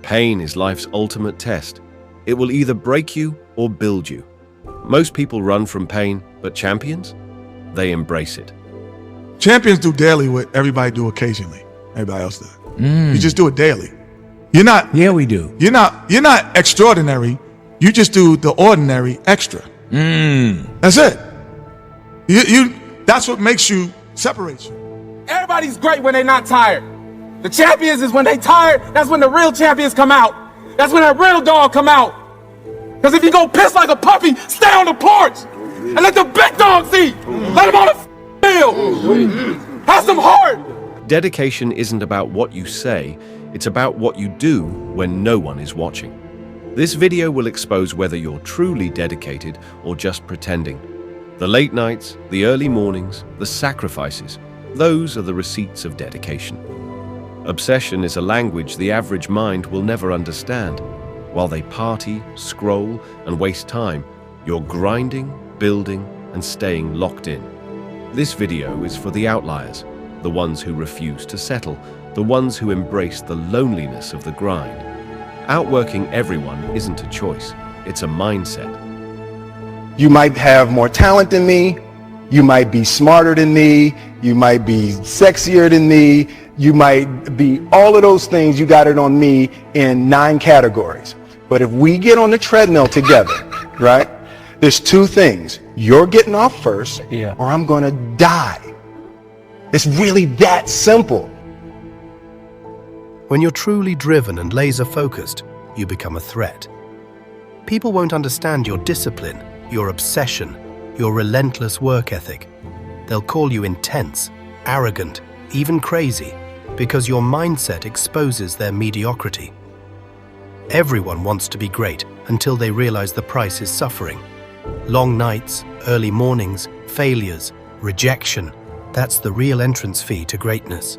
Pain is life's ultimate test. It will either break you or build you. Most people run from pain, but champions? They embrace it. Champions do daily what everybody do occasionally. Everybody else does. You just do it daily. You're not. Yeah, we do. You're not extraordinary. You just do the ordinary extra. That's it. That's what makes you, separates you. Everybody's great when they're not tired. The champions is when they tired. That's when the real champions come out. That's when that real dog come out. Because if you go piss like a puppy, stay on the porch and let the big dogs eat. Let them on the field. Have some heart. Dedication isn't about what you say, it's about what you do when no one is watching. This video will expose whether you're truly dedicated or just pretending. The late nights, the early mornings, the sacrifices, those are the receipts of dedication. Obsession is a language the average mind will never understand. While they party, scroll, and waste time, you're grinding, building, and staying locked in. This video is for the outliers, the ones who refuse to settle, the ones who embrace the loneliness of the grind. Outworking everyone isn't a choice, it's a mindset. You might have more talent than me, you might be smarter than me, you might be sexier than me, you might be all of those things. You got it on me in 9 categories. But if we get on the treadmill together, right, there's 2 things. You're getting off first, or I'm gonna die. It's really that simple. When you're truly driven and laser-focused, you become a threat. People won't understand your discipline, your obsession, your relentless work ethic. They'll call you intense, arrogant, even crazy, because your mindset exposes their mediocrity. Everyone wants to be great until they realize the price is suffering. Long nights, early mornings, failures, rejection. That's the real entrance fee to greatness.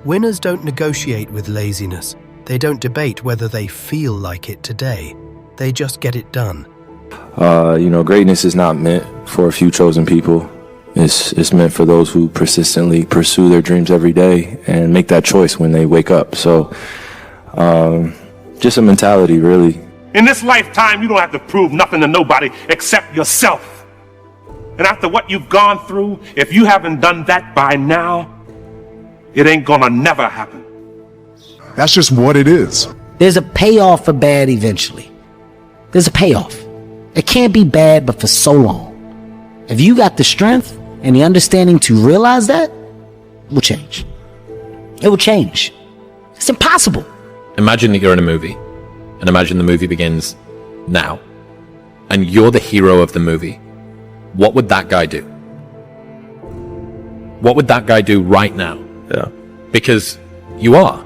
Winners don't negotiate with laziness. They don't debate whether they feel like it today. They just get it done. Greatness is not meant for a few chosen people. It's meant for those who persistently pursue their dreams every day and make that choice when they wake up. So, just a mentality, really. In this lifetime, you don't have to prove nothing to nobody except yourself. And after what you've gone through, if you haven't done that by now, it ain't gonna never happen. That's just what it is. There's a payoff for bad eventually. There's a payoff. It can't be bad, but for so long. If you got the strength and the understanding to realize that, it will change. It will change. It's impossible. Imagine that you're in a movie, and imagine the movie begins now, and you're the hero of the movie. What would that guy do? What would that guy do right now? Yeah. Because you are.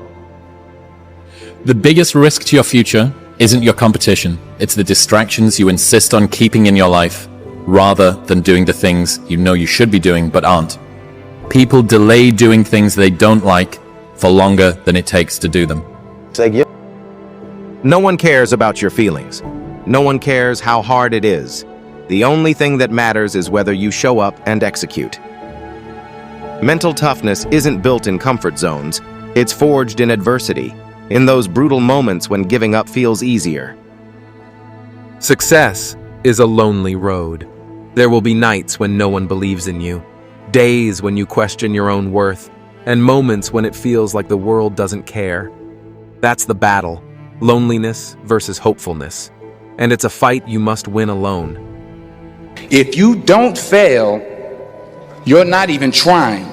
The biggest risk to your future isn't your competition. It's the distractions you insist on keeping in your life, rather than doing the things you know you should be doing but aren't. People delay doing things they don't like for longer than it takes to do them. No one cares about your feelings. No one cares how hard it is. The only thing that matters is whether you show up and execute. Mental toughness isn't built in comfort zones. It's forged in adversity, in those brutal moments when giving up feels easier. Success is a lonely road. There will be nights when no one believes in you, days when you question your own worth, and moments when it feels like the world doesn't care. That's the battle, loneliness versus hopefulness. And it's a fight you must win alone. If you don't fail, you're not even trying.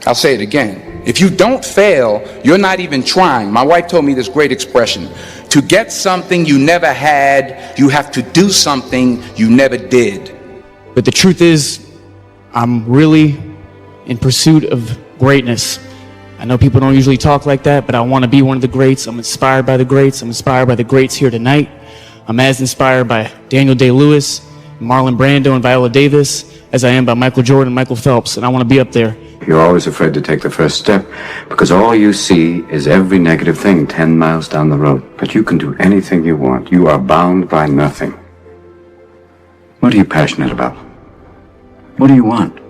I'll say it again. If you don't fail, you're not even trying. My wife told me this great expression. To get something you never had, you have to do something you never did. But the truth is, I'm really in pursuit of greatness. I know people don't usually talk like that, but I want to be one of the greats. I'm inspired by the greats. I'm inspired by the greats here tonight. I'm as inspired by Daniel Day-Lewis, Marlon Brando, and Viola Davis as I am by Michael Jordan and Michael Phelps, and I want to be up there. You're always afraid to take the first step because all you see is every negative thing 10 miles down the road. But you can do anything you want. You are bound by nothing. What are you passionate about? What do you want?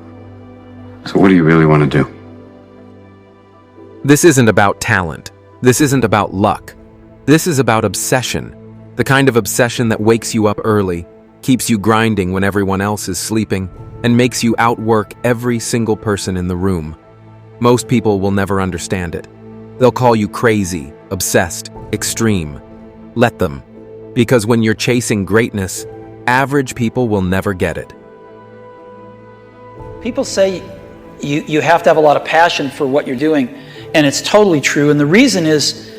So what do you really want to do? This isn't about talent. This isn't about luck. This is about obsession. The kind of obsession that wakes you up early, keeps you grinding when everyone else is sleeping, and makes you outwork every single person in the room. Most people will never understand it. They'll call you crazy, obsessed, extreme. Let them. Because when you're chasing greatness, average people will never get it. People say you have to have a lot of passion for what you're doing, and it's totally true. And the reason is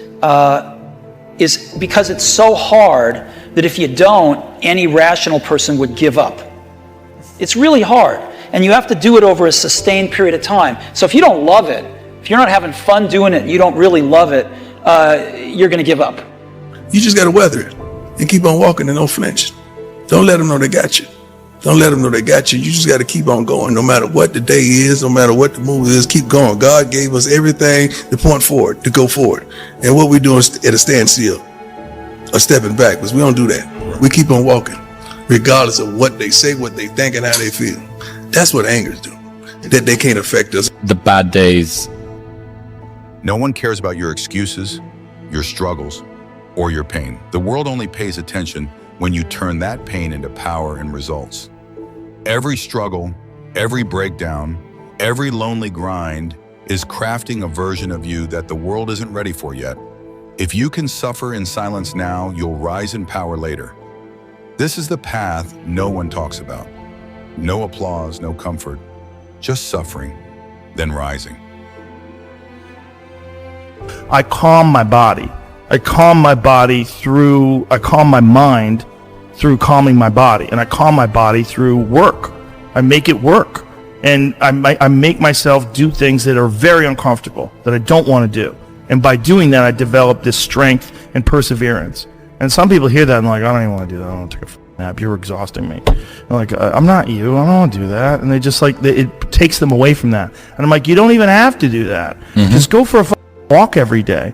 because it's so hard that if you don't, any rational person would give up. It's really hard, and you have to do it over a sustained period of time. So if you don't love it, if you're not having fun doing it, you don't really love it, you're going to give up. You just got to weather it and keep on walking and don't flinch. Don't let them know they got you. Don't let them know they got you. You just got to keep on going no matter what the day is, no matter what the move is. Keep going. God gave us everything to point forward, to go forward. And what we doing is at a standstill or stepping back, because we don't do that. We keep on walking regardless of what they say, what they think, and how they feel. That's what angers do, that they can't affect us. The bad days. No one cares about your excuses, your struggles, or your pain. The world only pays attention when you turn that pain into power and results. Every struggle, every breakdown, every lonely grind is crafting a version of you that the world isn't ready for yet. If you can suffer in silence now, you'll rise in power later. This is the path no one talks about. No applause, no comfort, just suffering, then rising. I calm my body. I calm my mind through calming my body, and I calm my body through work. I make it work, and I make myself do things that are very uncomfortable, that I don't want to do. And by doing that, I develop this strength and perseverance. And some people hear that and like, I don't even want to do that. I don't want to take a nap. You're exhausting me. I'm like, I'm not you. I don't want to do that. And they just like, it takes them away from that. And I'm like, you don't even have to do that. Mm-hmm. Just go for a walk every day.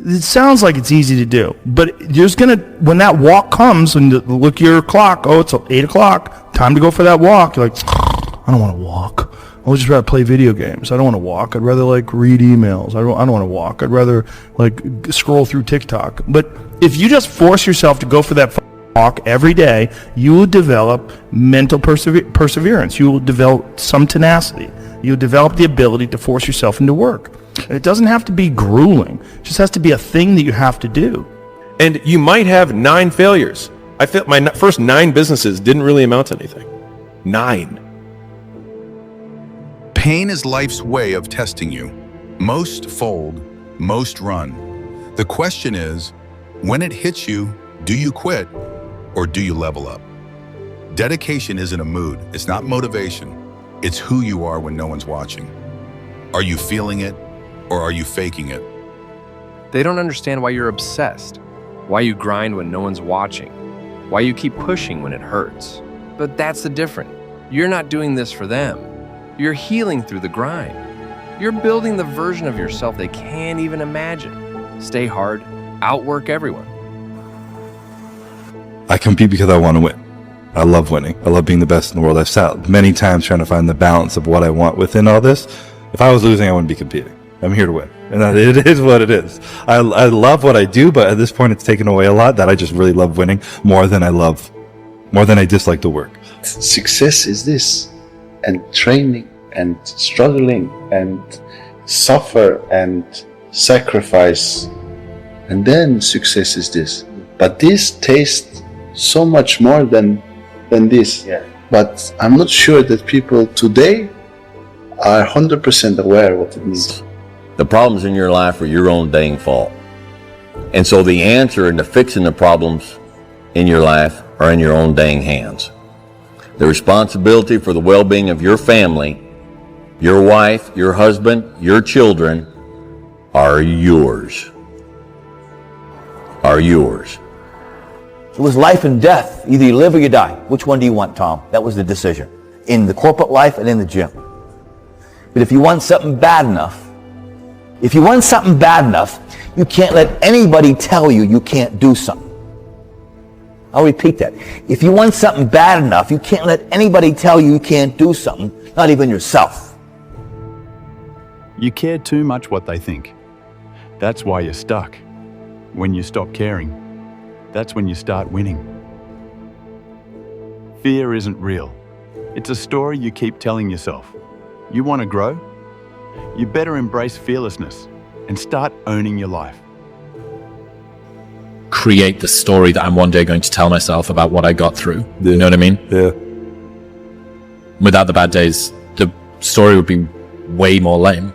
It sounds like it's easy to do, but when that walk comes and you look at your clock, oh, it's 8 o'clock, time to go for that walk. You're like, I don't want to walk. I would just rather play video games. I don't want to walk. I'd rather like read emails. I don't want to walk. I'd rather like scroll through TikTok. But if you just force yourself to go for that walk every day, you will develop mental perseverance. You will develop some tenacity. You'll develop the ability to force yourself into work. And it doesn't have to be grueling. It just has to be a thing that you have to do. And you might have 9 failures. I feel my first 9 businesses didn't really amount to anything. 9. Pain is life's way of testing you. Most fold, most run. The question is, when it hits you, do you quit or do you level up? Dedication isn't a mood. It's not motivation. It's who you are when no one's watching. Are you feeling it or are you faking it? They don't understand why you're obsessed, why you grind when no one's watching, why you keep pushing when it hurts. But that's the difference. You're not doing this for them. You're healing through the grind. You're building the version of yourself they can't even imagine. Stay hard, outwork everyone. I compete because I want to win. I love winning. I love being the best in the world. I've sat many times trying to find the balance of what I want within all this. If I was losing, I wouldn't be competing. I'm here to win. And it is what it is. I love what I do, but at this point it's taken away a lot that I just really love winning more than I dislike the work. Success is this, and training and struggling and suffer and sacrifice, and then success is this. But this tastes so much more than this. Yeah. But I'm not sure that people today are 100% aware what it means. The problems in your life are your own dang fault. And so the answer into fixing the problems in your life are in your own dang hands. The responsibility for the well-being of your family, your wife, your husband, your children are yours. Are yours. It was life and death. Either you live or you die. Which one do you want, Tom? That was the decision. In the corporate life and in the gym. But if you want something bad enough, you can't let anybody tell you you can't do something. I'll repeat that. If you want something bad enough, you can't let anybody tell you you can't do something, not even yourself. You care too much what they think. That's why you're stuck. When you stop caring, that's when you start winning. Fear isn't real. It's a story you keep telling yourself. You want to grow? You better embrace fearlessness and start owning your life. Create the story that I'm one day going to tell myself about what I got through. You know what I mean? Yeah. Without the bad days, the story would be way more lame.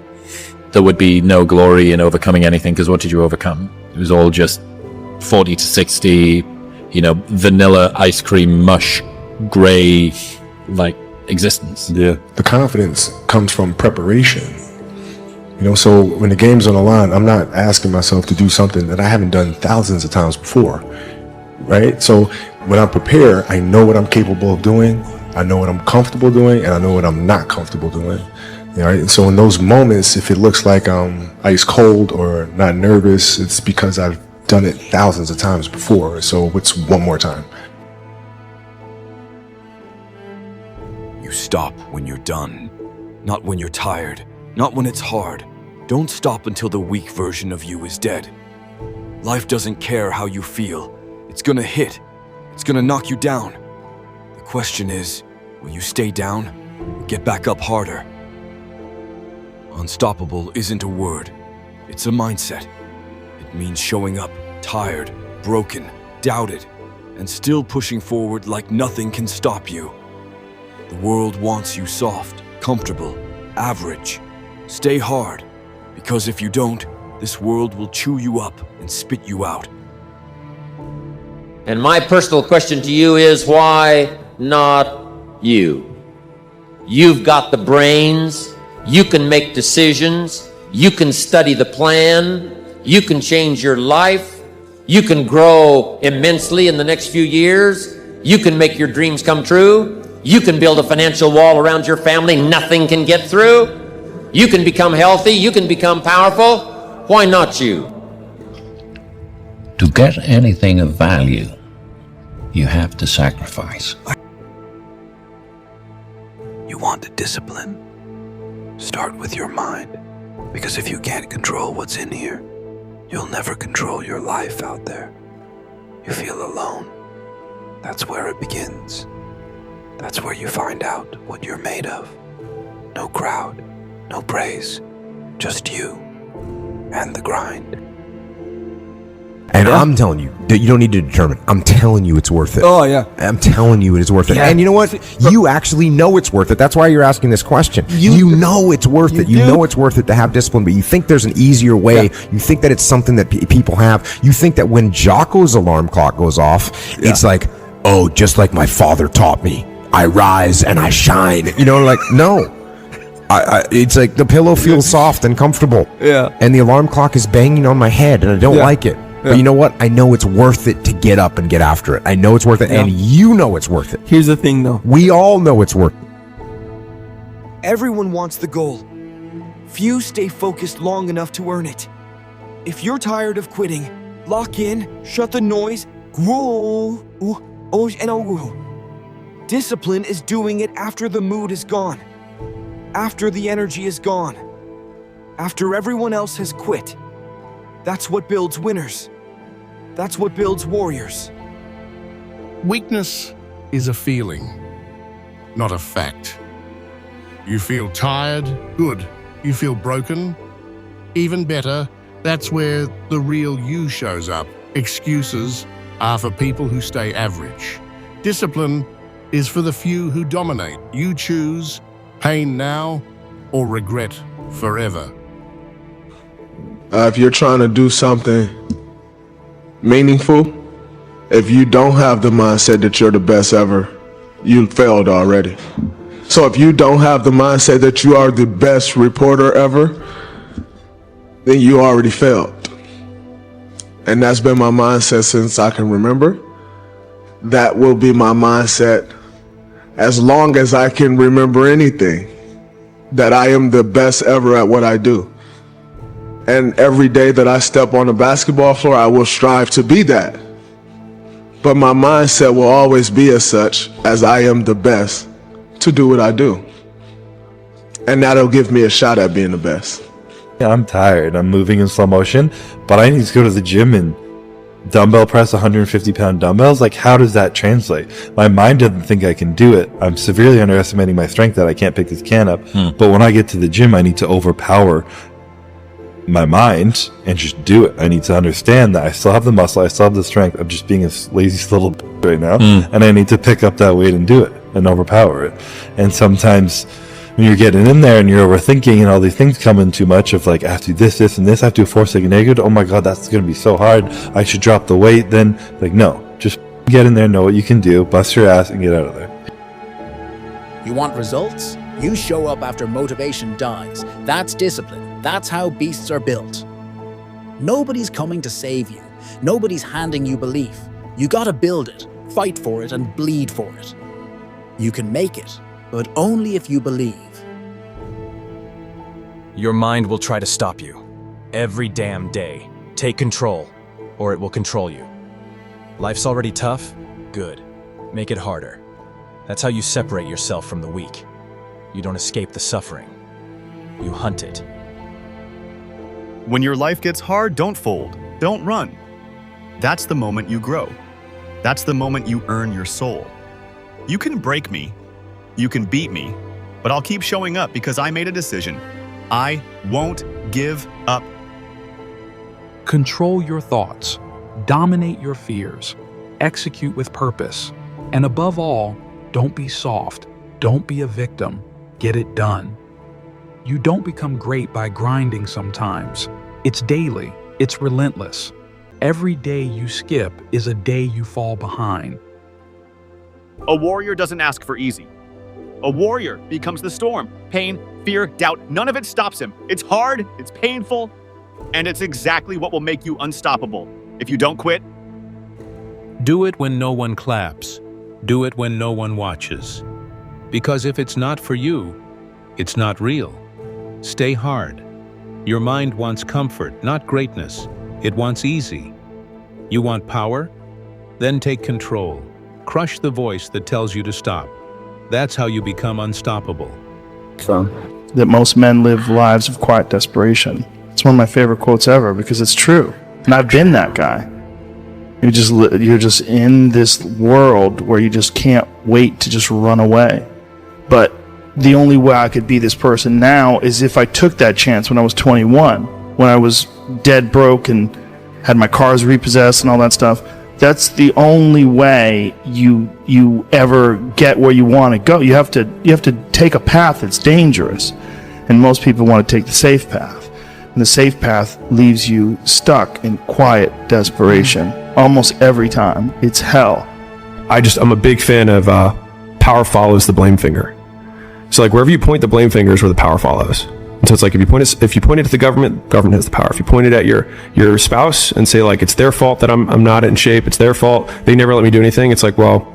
There would be no glory in overcoming anything, because what did you overcome? It was all just 40 to 60, vanilla ice cream mush, gray, existence. Yeah. The confidence comes from preparation. So when the game's on the line, I'm not asking myself to do something that I haven't done thousands of times before, right? So when I prepare, I know what I'm capable of doing, I know what I'm comfortable doing, and I know what I'm not comfortable doing. Right? And so in those moments, if it looks like I'm ice cold or not nervous, it's because I've done it thousands of times before. So it's one more time. You stop when you're done, not when you're tired, not when it's hard. Don't stop until the weak version of you is dead. Life doesn't care how you feel. It's gonna hit. It's gonna knock you down. The question is, will you stay down or get back up harder? Unstoppable isn't a word. It's a mindset. It means showing up, tired, broken, doubted, and still pushing forward like nothing can stop you. The world wants you soft, comfortable, average. Stay hard, because if you don't, this world will chew you up and spit you out. And my personal question to you is, why not you? You've got the brains, you can make decisions, you can study the plan, you can change your life, you can grow immensely in the next few years, you can make your dreams come true, you can build a financial wall around your family nothing can get through, you can become healthy, you can become powerful. Why not you? To get anything of value, you have to sacrifice. You want the discipline? Start with your mind, because if you can't control what's in here, you'll never control your life out there. You feel alone. That's where it begins. That's where you find out what you're made of. No crowd, no praise, just you and the grind. And I'm telling you that you don't need to determine. I'm telling you it's worth it. Oh, yeah. I'm telling you it is worth it. Yeah. And you know what? You actually know it's worth it. That's why you're asking this question. You know it's worth it. You know it's worth it to have discipline, but you think there's an easier way. Yeah. You think that it's something that people have. You think that when Jocko's alarm clock goes off, it's like, oh, just like my father taught me, I rise and I shine. No. It's like the pillow feels soft and comfortable. Yeah. And the alarm clock is banging on my head and I don't like it. Yeah. But you know what? I know it's worth it to get up and get after it. I know it's worth it, and you know it's worth it. Here's the thing, though. We all know it's worth it. Everyone wants the goal. Few stay focused long enough to earn it. If you're tired of quitting, lock in, shut the noise, grow, and grow. Discipline is doing it after the mood is gone, after the energy is gone, after everyone else has quit. That's what builds winners. That's what builds warriors. Weakness is a feeling, not a fact. You feel tired? Good. You feel broken? Even better, that's where the real you shows up. Excuses are for people who stay average. Discipline is for the few who dominate. You choose pain now or regret forever. If you're trying to do something meaningful, if you don't have the mindset that you're the best ever, you failed already. So if you don't have the mindset that you are the best reporter ever, then you already failed. And that's been my mindset since I can remember. That will be my mindset as long as I can remember anything, that I am the best ever at what I do. And every day that I step on the basketball floor, I will strive to be that. But my mindset will always be as such, as I am the best to do what I do. And that'll give me a shot at being the best. Yeah, I'm tired. I'm moving in slow motion, but I need to go to the gym and dumbbell press 150-pound dumbbells. Like, how does that translate? My mind doesn't think I can do it. I'm severely underestimating my strength that I can't pick this can up. But when I get to the gym, I need to overpower my mind and just do it. I need to understand that I still have the muscle, I still have the strength. I'm just being a lazy little right now, and I need to pick up that weight and do it and overpower it. And sometimes when you're getting in there and you're overthinking and all these things come in too much of like, I have to do this, this, and this, I have to do a 4-second negative. Oh my God, that's going to be so hard. I should drop the weight. Then like, no, just get in there, know what you can do, bust your ass and get out of there. You want results? You show up after motivation dies. That's discipline. That's how beasts are built. Nobody's coming to save you. Nobody's handing you belief. You gotta build it, fight for it, and bleed for it. You can make it, but only if you believe. Your mind will try to stop you. Every damn day. Take control, or it will control you. Life's already tough? Good. Make it harder. That's how you separate yourself from the weak. You don't escape the suffering. You hunt it. When your life gets hard, don't fold. Don't run. That's the moment you grow. That's the moment you earn your soul. You can break me. You can beat me. But I'll keep showing up because I made a decision. I won't give up. Control your thoughts. Dominate your fears. Execute with purpose. And above all, don't be soft. Don't be a victim. Get it done. You don't become great by grinding sometimes. It's daily. It's relentless. Every day you skip is a day you fall behind. A warrior doesn't ask for easy. A warrior becomes the storm. Pain, fear, doubt, none of it stops him. It's hard, it's painful, and it's exactly what will make you unstoppable. If you don't quit, do it when no one claps. Do it when no one watches. Because if it's not for you, it's not real. Stay hard. Your mind wants comfort, not greatness. It wants easy. You want power? Then take control. Crush the voice that tells you to stop. That's how you become unstoppable. That most men live lives of quiet desperation. It's one of my favorite quotes ever because it's true. And I've been that guy. You're just in this world where you just can't wait to just run away. But the only way I could be this person now is if I took that chance when I was 21, when I was dead broke and had my cars repossessed and all that stuff. That's the only way you ever get where you want to go. You have to take a path that's dangerous, and most people want to take the safe path. And the safe path leaves you stuck in quiet desperation almost every time. It's hell. I'm a big fan of power follows the blame finger. So like wherever you point the blame finger is where the power follows. And so it's like if you point it at the government has the power. If you point it at your spouse and say like it's their fault that I'm not in shape, it's their fault, they never let me do anything, it's like, well,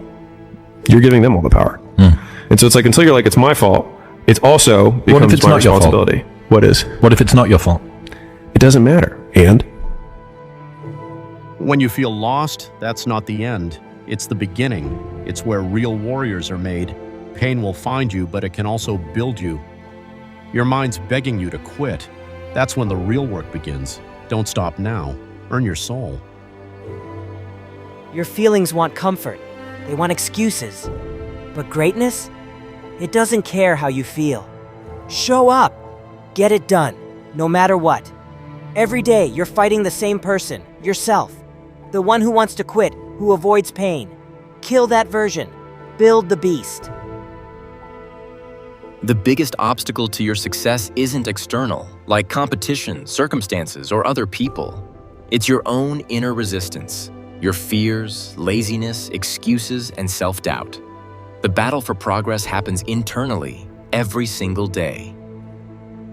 you're giving them all the power. And so it's like until you're like it's my fault, it also becomes my responsibility. What is? What if it's not your fault? It doesn't matter. And when you feel lost, that's not the end. It's the beginning. It's where real warriors are made. Pain will find you, but it can also build you. Your mind's begging you to quit. That's when the real work begins. Don't stop now. Earn your soul. Your feelings want comfort. They want excuses. But greatness? It doesn't care how you feel. Show up. Get it done, no matter what. Every day, you're fighting the same person, yourself. The one who wants to quit, who avoids pain. Kill that version. Build the beast. The biggest obstacle to your success isn't external, like competition, circumstances, or other people. It's your own inner resistance, your fears, laziness, excuses, and self-doubt. The battle for progress happens internally, every single day.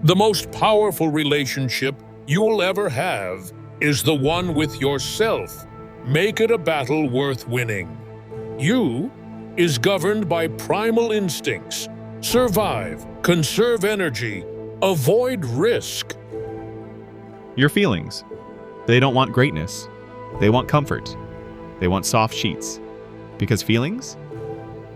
The most powerful relationship you'll ever have is the one with yourself. Make it a battle worth winning. You is governed by primal instincts. Survive, conserve energy, avoid risk. Your feelings. They don't want greatness. They want comfort. They want soft sheets. Because feelings?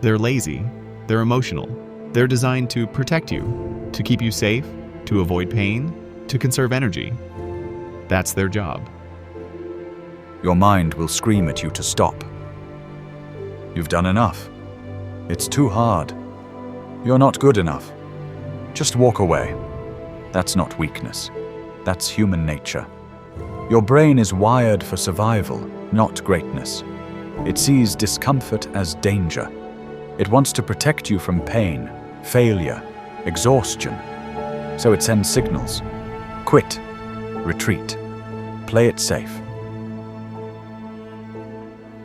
They're lazy. They're emotional. They're designed to protect you, to keep you safe, to avoid pain, to conserve energy. That's their job. Your mind will scream at you to stop. You've done enough. It's too hard. You're not good enough. Just walk away. That's not weakness. That's human nature. Your brain is wired for survival, not greatness. It sees discomfort as danger. It wants to protect you from pain, failure, exhaustion. So it sends signals. Quit. Retreat. Play it safe.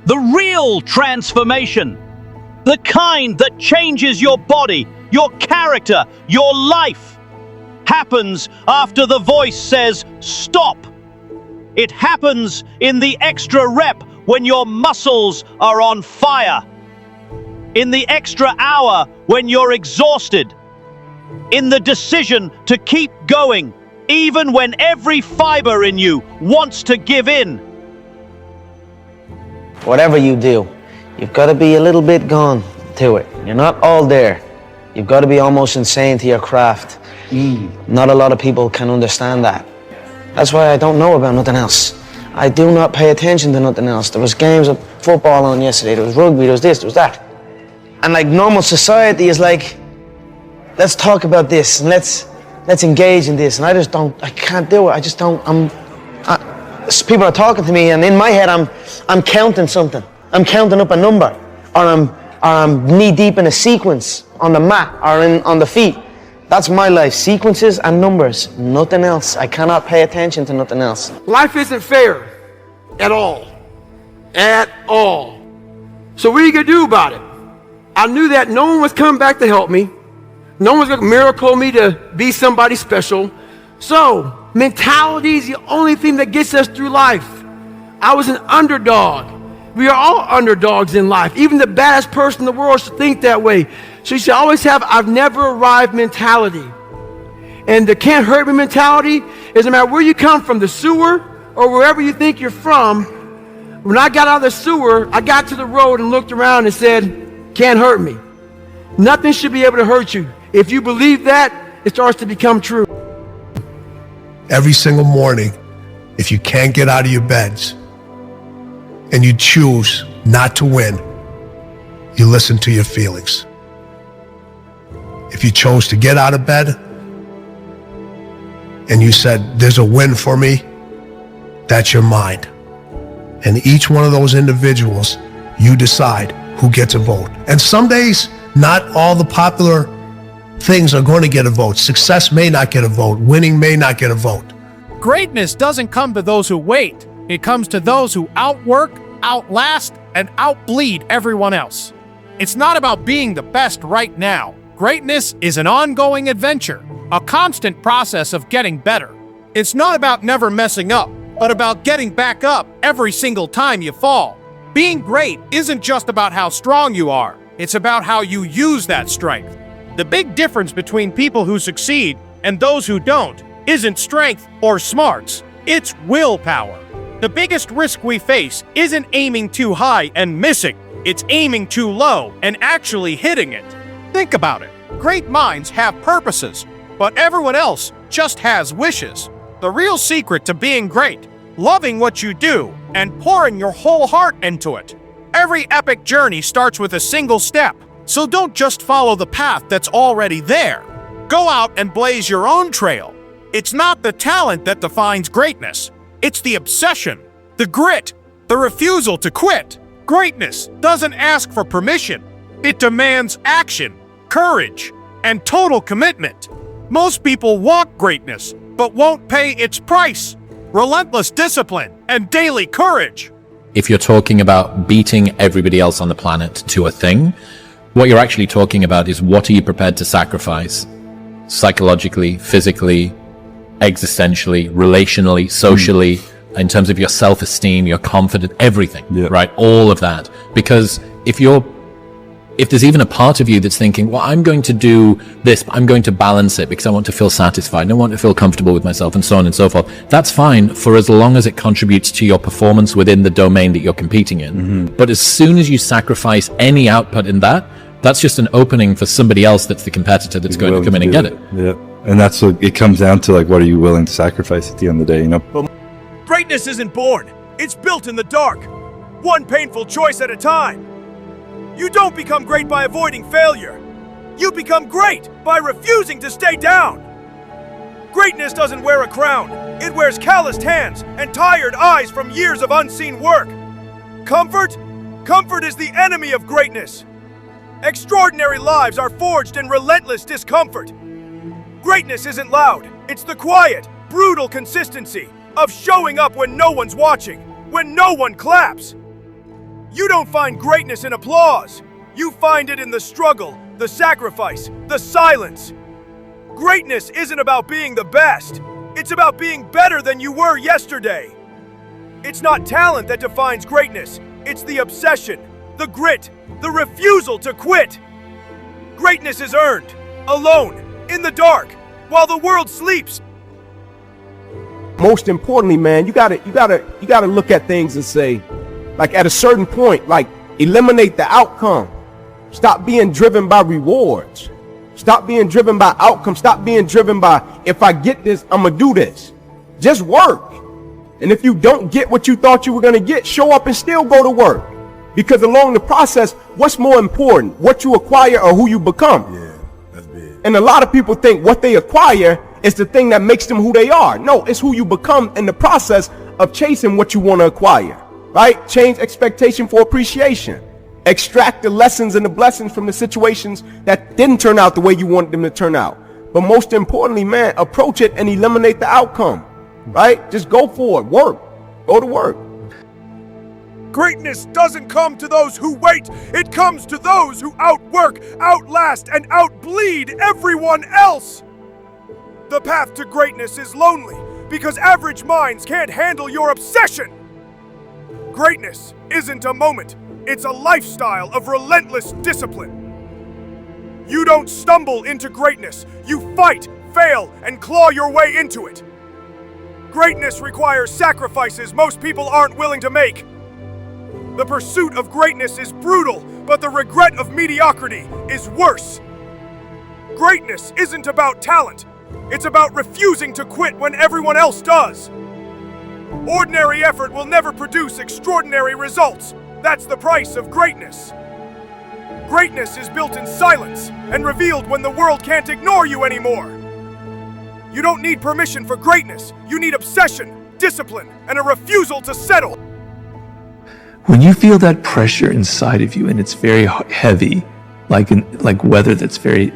The real transformation. The kind that changes your body, your character, your life, happens after the voice says, stop. It happens in the extra rep when your muscles are on fire. In the extra hour when you're exhausted. In the decision to keep going, even when every fiber in you wants to give in. Whatever you do, you've got to be a little bit gone to it. You're not all there. You've got to be almost insane to your craft. Not a lot of people can understand that. That's why I don't know about nothing else. I do not pay attention to nothing else. There was games of football on yesterday, there was rugby, there was this, there was that. And like normal society is like, let's talk about this and let's engage in this. And I can't do it. I just don't, people are talking to me and in my head I'm counting something. I'm counting up a number, or I'm knee deep in a sequence on the mat or on the feet. That's my life, sequences and numbers, nothing else. I cannot pay attention to nothing else. Life isn't fair at all. At all. So what are you gonna do about it? I knew that no one was coming back to help me. No one's gonna miracle me to be somebody special. So mentality is the only thing that gets us through life. I was an underdog. We are all underdogs in life. Even the baddest person in the world should think that way. So you should always have I've never arrived mentality. And the can't hurt me mentality is no matter where you come from, the sewer or wherever you think you're from. When I got out of the sewer, I got to the road and looked around and said, can't hurt me. Nothing should be able to hurt you. If you believe that, it starts to become true. Every single morning, if you can't get out of your beds and you choose not to win, you listen to your feelings. If you chose to get out of bed and you said, there's a win for me, that's your mind. And each one of those individuals, you decide who gets a vote. And some days, not all the popular things are going to get a vote. Success may not get a vote. Winning may not get a vote. Greatness doesn't come to those who wait. It comes to those who outwork, outlast, and outbleed everyone else. It's not about being the best right now. Greatness is an ongoing adventure, a constant process of getting better. It's not about never messing up, but about getting back up every single time you fall. Being great isn't just about how strong you are. It's about how you use that strength. The big difference between people who succeed and those who don't isn't strength or smarts, it's willpower. The biggest risk we face isn't aiming too high and missing, it's aiming too low and actually hitting it. Think about it. Great minds have purposes, but everyone else just has wishes. The real secret to being great, loving what you do and pouring your whole heart into it. Every epic journey starts with a single step, so don't just follow the path that's already there. Go out and blaze your own trail. It's not the talent that defines greatness. It's the obsession, the grit, the refusal to quit. Greatness doesn't ask for permission. It demands action, courage, and total commitment. Most people want greatness, but won't pay its price. Relentless discipline and daily courage. If you're talking about beating everybody else on the planet to a thing, what you're actually talking about is what are you prepared to sacrifice? Psychologically, physically, existentially, relationally, socially, in terms of your self-esteem, your confidence, everything, right? All of that. Because if there's even a part of you that's thinking, well, I'm going to do this, but I'm going to balance it because I want to feel satisfied and I want to feel comfortable with myself and so on and so forth. That's fine for as long as it contributes to your performance within the domain that you're competing in. But as soon as you sacrifice any output in that, that's just an opening for somebody else that's the competitor that's going to come in and get it. And that's what it comes down to, like, what are you willing to sacrifice at the end of the day, you know? Greatness isn't born. It's built in the dark. One painful choice at a time. You don't become great by avoiding failure. You become great by refusing to stay down. Greatness doesn't wear a crown. It wears calloused hands and tired eyes from years of unseen work. Comfort? Comfort is the enemy of greatness. Extraordinary lives are forged in relentless discomfort. Greatness isn't loud. It's the quiet, brutal consistency of showing up when no one's watching, when no one claps. You don't find greatness in applause. You find it in the struggle, the sacrifice, the silence. Greatness isn't about being the best. It's about being better than you were yesterday. It's not talent that defines greatness. It's the obsession, the grit, the refusal to quit. Greatness is earned, alone, in the dark, while the world sleeps. Most importantly, man, you gotta look at things and say, like, at a certain point, like, eliminate the outcome. Stop being driven by rewards. Stop being driven by outcomes. Stop being driven by, if I get this, I'm gonna do this. Just work. And if you don't get what you thought you were gonna get, show up and still go to work. Because along the process, what's more important, what you acquire or who you become? Yeah, that's big. And a lot of people think what they acquire is the thing that makes them who they are. No, it's who you become in the process of chasing what you want to acquire, right? Change expectation for appreciation. Extract the lessons and the blessings from the situations that didn't turn out the way you wanted them to turn out. But most importantly, man, approach it and eliminate the outcome, right? Just go for it, work, go to work. Greatness doesn't come to those who wait. It comes to those who outwork, outlast, and outbleed everyone else. The path to greatness is lonely because average minds can't handle your obsession. Greatness isn't a moment. It's a lifestyle of relentless discipline. You don't stumble into greatness. You fight, fail, and claw your way into it. Greatness requires sacrifices most people aren't willing to make. The pursuit of greatness is brutal, but the regret of mediocrity is worse. Greatness isn't about talent. It's about refusing to quit when everyone else does. Ordinary effort will never produce extraordinary results. That's the price of greatness. Greatness is built in silence and revealed when the world can't ignore you anymore. You don't need permission for greatness. You need obsession, discipline, and a refusal to settle. When you feel that pressure inside of you and it's very heavy, like weather that's very,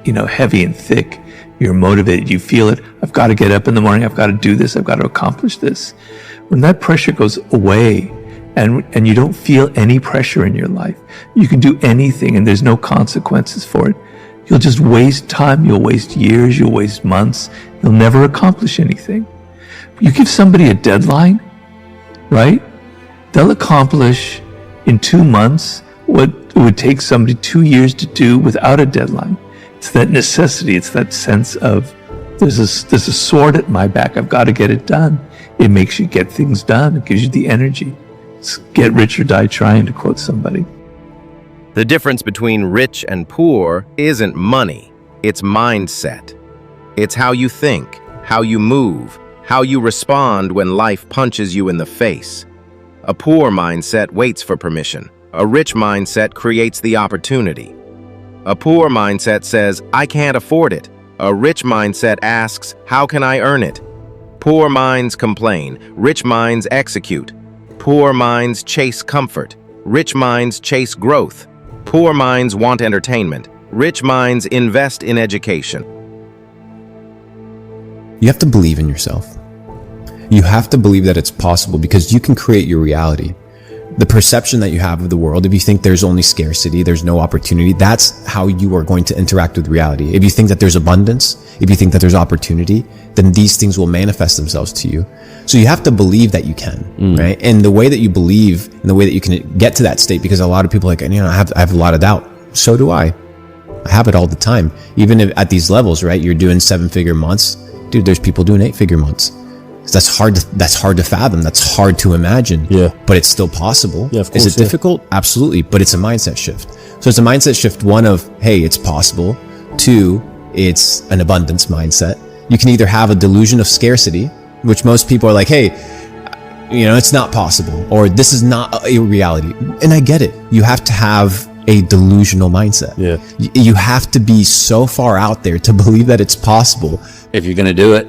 heavy and thick, you're motivated, you feel it. I've got to get up in the morning. I've got to do this. I've got to accomplish this. When that pressure goes away and you don't feel any pressure in your life, you can do anything and there's no consequences for it. You'll just waste time. You'll waste years. You'll waste months. You'll never accomplish anything. You give somebody a deadline, right? They'll accomplish in 2 months what it would take somebody 2 years to do without a deadline. It's that necessity. It's that sense of there's a sword at my back. I've got to get it done. It makes you get things done. It gives you the energy. It's get rich or die trying, to quote somebody. The difference between rich and poor isn't money. It's mindset. It's how you think, how you move, how you respond when life punches you in the face. A poor mindset waits for permission. A rich mindset creates the opportunity. A poor mindset says, I can't afford it. A rich mindset asks, how can I earn it? Poor minds complain. Rich minds execute. Poor minds chase comfort. Rich minds chase growth. Poor minds want entertainment. Rich minds invest in education. You have to believe in yourself. You have to believe that it's possible because you can create your reality. The perception that you have of the world, if you think there's only scarcity, there's no opportunity, that's how you are going to interact with reality. If you think that there's abundance, if you think that there's opportunity, then these things will manifest themselves to you. So you have to believe that you can, right? And the way that you believe and the way that you can get to that state, because a lot of people are like, I have a lot of doubt. So do I. I have it all the time. Even if at these levels, right? You're doing 7-figure months. Dude, there's people doing 8-figure months. That's hard to fathom. That's hard to imagine. Yeah. But it's still possible. Yeah, of course. Is it difficult? Absolutely. But it's a mindset shift. So it's a mindset shift, one of, hey, it's possible. 2, it's an abundance mindset. You can either have a delusion of scarcity, which most people are like, hey, it's not possible, or this is not a reality. And I get it. You have to have a delusional mindset. Yeah. You have to be so far out there to believe that it's possible. If you're going to do it,